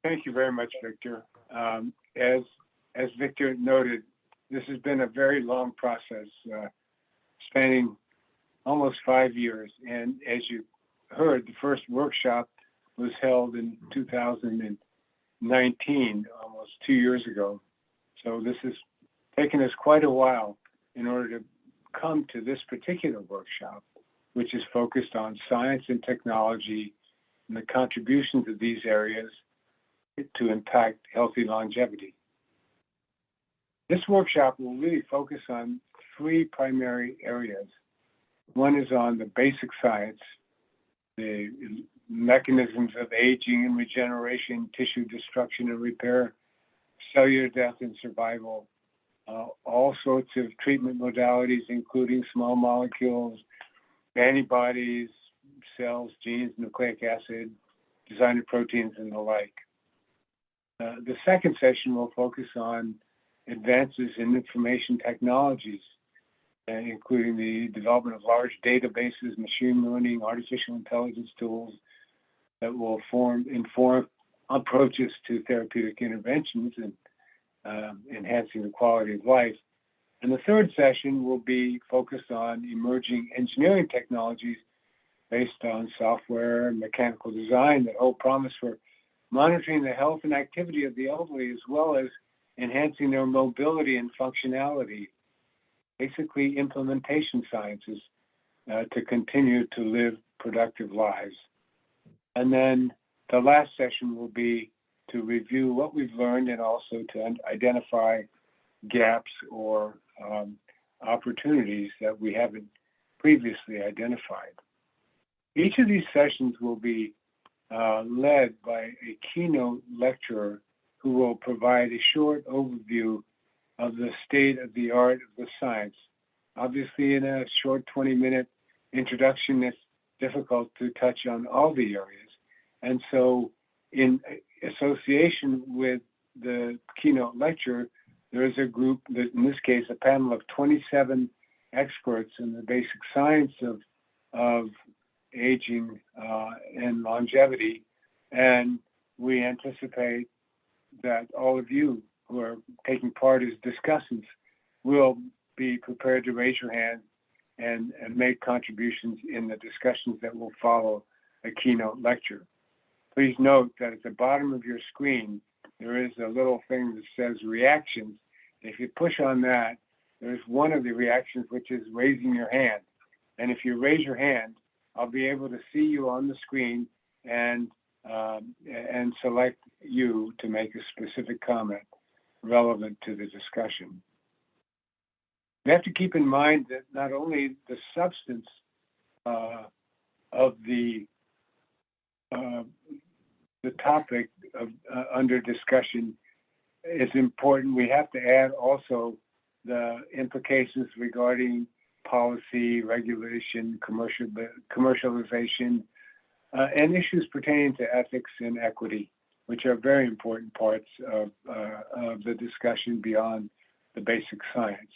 Thank you very much, Victor. As Victor noted, this has been a very long process, spanning almost 5 years. And as you heard, the first workshop was held in 2019, almost 2 years ago. So this has taken us quite a while in order to come to this particular workshop, which is focused on science and technology and the contributions of these areas to impact healthy longevity. This workshop will really focus on three primary areas. One is on the basic science, the mechanisms of aging and regeneration, tissue destruction and repair, cellular death and survival, all sorts of treatment modalities, including small molecules, antibodies, cells, genes, nucleic acid, designer proteins, and the like. The second session will focus on advances in information technologies, including the development of large databases, machine learning, artificial intelligence tools that will inform approaches to therapeutic interventions and enhancing the quality of life. And the third session will be focused on emerging engineering technologies based on software and mechanical design that hold promise for monitoring the health and activity of the elderly, as well as enhancing their mobility and functionality. Basically, implementation sciences to continue to live productive lives. And then the last session will be to review what we've learned and also to identify gaps or opportunities that we haven't previously identified. Each of these sessions will be led by a keynote lecturer who will provide a short overview of the state of the art of the science. Obviously, in a short 20-minute introduction, it's difficult to touch on all the areas. And so in association with the keynote lecture, there is a group, that, in this case, a panel of 27 experts in the basic science of aging and longevity. And we anticipate that all of you who are taking part as discussants will be prepared to raise your hand and make contributions in the discussions that will follow a keynote lecture. Please note that at the bottom of your screen, there is a little thing that says reactions. If you push on that, there's one of the reactions, which is raising your hand. And if you raise your hand, I'll be able to see you on the screen and select you to make a specific comment relevant to the discussion. We have to keep in mind that not only the substance of the topic under discussion is important, we have to add also the implications regarding policy, regulation, commercialization, and issues pertaining to ethics and equity, which are very important parts of the discussion beyond the basic science.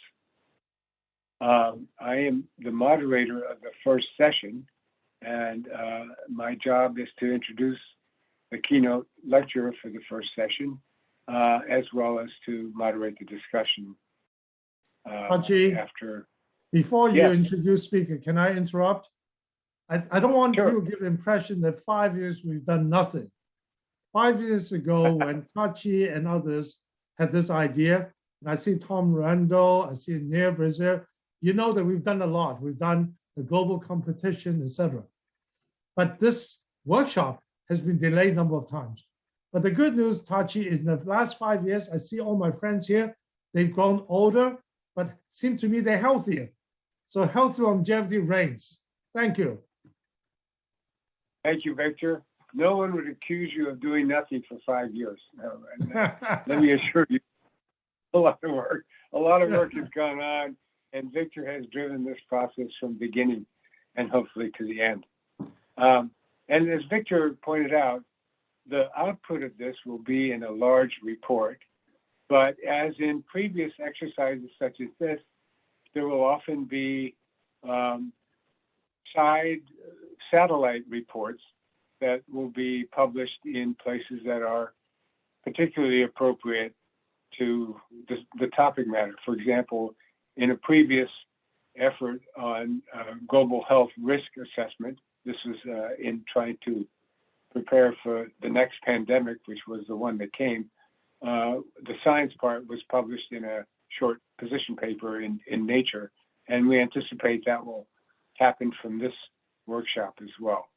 I am the moderator of the first session, and my job is to introduce the keynote lecturer for the first session, as well as to moderate the discussion after. Before you introduce speaker, can I interrupt? I don't want you to give the impression that 5 years we've done nothing. 5 years ago, when Tachi and others had this idea, and I see Tom Randall, I see Neil Brazil, you know that we've done a lot. We've done the global competition, etc. But this workshop has been delayed a number of times. But the good news, Tachi, is in the last 5 years, I see all my friends here, they've grown older, but seem to me they're healthier. So healthy longevity reigns. Thank you. Thank you, Victor. No one would accuse you of doing nothing for 5 years. No, let me assure you, a lot of work has gone on, and Victor has driven this process from beginning and hopefully to the end. And as Victor pointed out, the output of this will be in a large report, but as in previous exercises such as this, there will often be satellite reports that will be published in places that are particularly appropriate to the topic matter. For example, in a previous effort on global health risk assessment, this was in trying to prepare for the next pandemic, which was the one that came. The science part was published in a short position paper in Nature, and we anticipate that will happen from this workshop as well.